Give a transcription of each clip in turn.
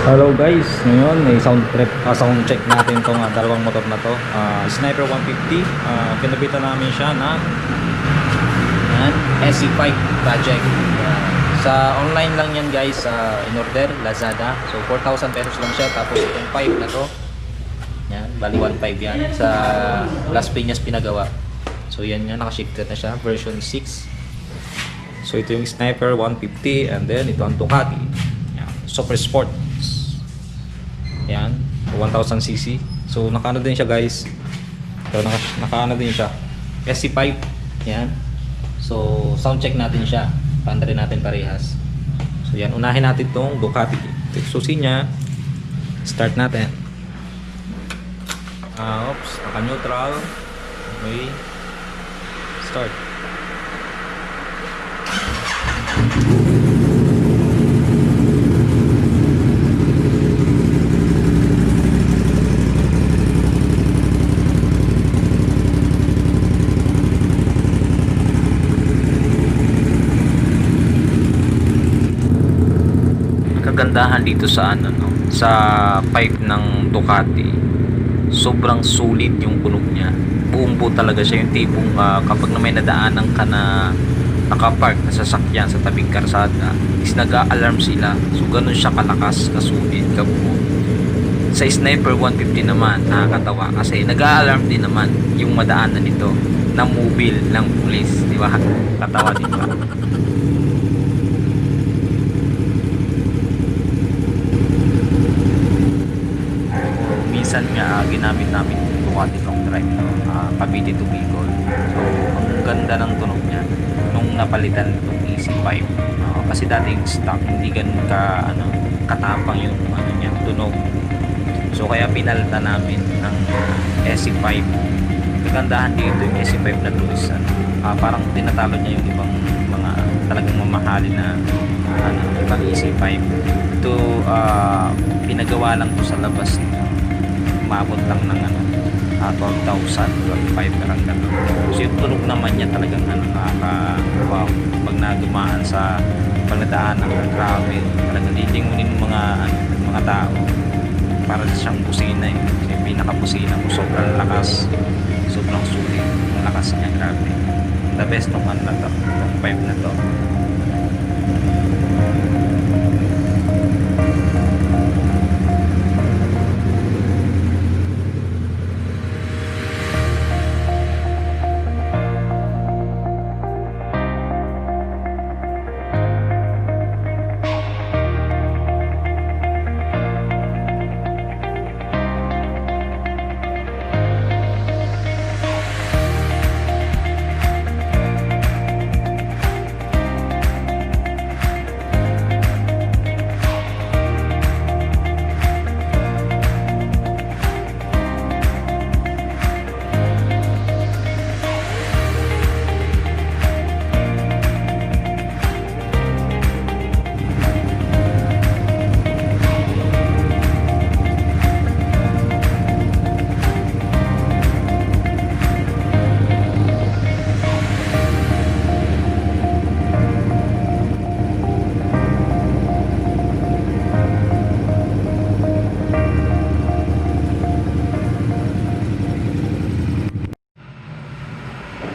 Hello guys, ngayon may sound check natin tong dalawang motor na to. Sniper 150, pinabitan namin siya na yan, SC5 project. Sa online lang yan guys, in order Lazada. So 4,000 pesos lang siya, tapos itong 5 na to. Yan, bali 1.5 yan sa Las Piñas pinagawa. So yan yan, naka-shifted na siya, version 6. So ito yung Sniper 150, and then ito ang Ducati. Yan, Super Sport. Yan, 1000cc. So nakaano din siya guys. So nakaano din siya. SC5. Yan. So sound check natin siya. Paanda rin natin parehas. So yan, unahin natin tong Ducati. Susi niya. Start natin. Oops, naka-neutral. Okay. Start. Kagandahan dito sa sa pipe ng Ducati, sobrang sulit yung tunog niya. Buong buo talaga siya, yung tipong kapag na may nadaanan ka na nakapark na sasakyan sa tabing karsada is nag-a-alarm sila. So ganun siya kalakas, kasulit, kabuo. Sa Sniper 150 naman, nakakatawa kasi nag-a-alarm din naman yung madaanan nito ng mobile ng pulis, di ba? Katawa din ba? Minsan nga ginamit namin yung Ducati long drive Cavite to Bicol. So ang ganda ng tunog niya nung napalitan itong EC5. Kasi dating stock hindi ganun katapang yung niya tunog. So kaya pinalitan namin ng SC5. Kagandahan dito yung SC5 na to is parang tinatalo niya yung ibang mga talagang mamahalin na ibang EC5. Ito pinagawa lang to sa labas nito. Umabot lang ng 12,000, 12,500 parang gano'n. So yung tunog naman niya talagang wow, pag nadumaan sa pagladaan ng grabe, talagang lilingunin ng mga tao. Para siyang busina yung pinaka-busina mo, sobrang lakas, sobrang sulit ang lakas niya, grabe. The best nung na to, itong 5 na to.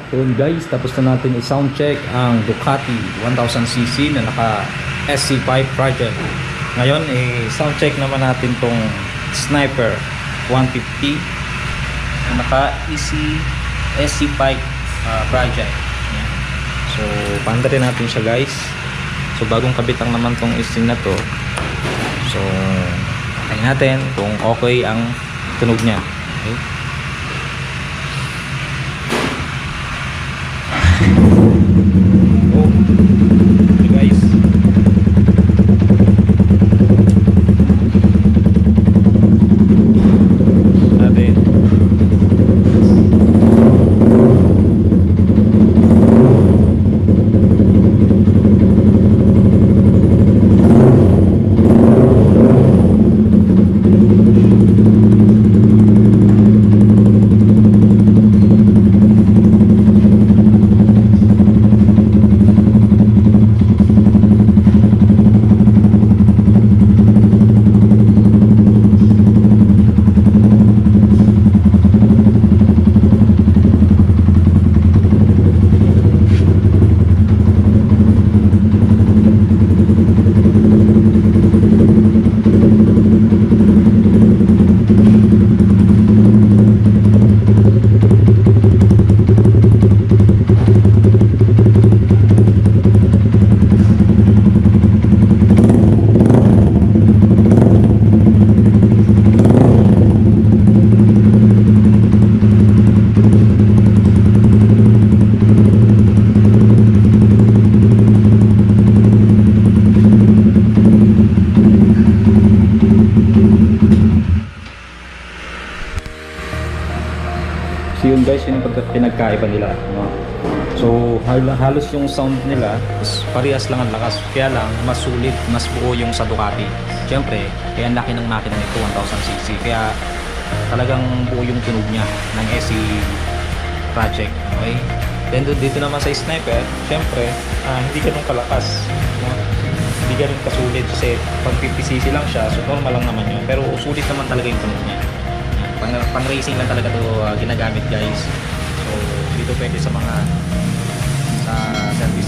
Yun guys, tapos na natin i-sound check ang Ducati 1000cc na naka SC5 project. Ngayon, i-sound check naman natin tong Sniper 150 na naka SC5 project. Yan. So, paanda rin natin siya guys. So, bagong kabit lang naman tong string na to. So, tayo natin kung okay ang tunog niya. Okay. yun yung pinagkaiba nila, no? So halos yung sound nila is parehas lang ang lakas, kaya lang mas sulit, mas buo yung sa Ducati. Siyempre, kaya ang laki ng makina nito, 1000cc, kaya talagang buo yung tunog niya ng SE Project. Okay? Then dito naman sa Sniper, siyempre hindi ganun kalakas, no? Hindi ganun kasulit kasi pag 50cc lang siya, so normal lang naman yun, pero sulit naman talaga yung tunog niya. Pang racing lang talaga to ginagamit, guys. So dito pwede sa mga sa service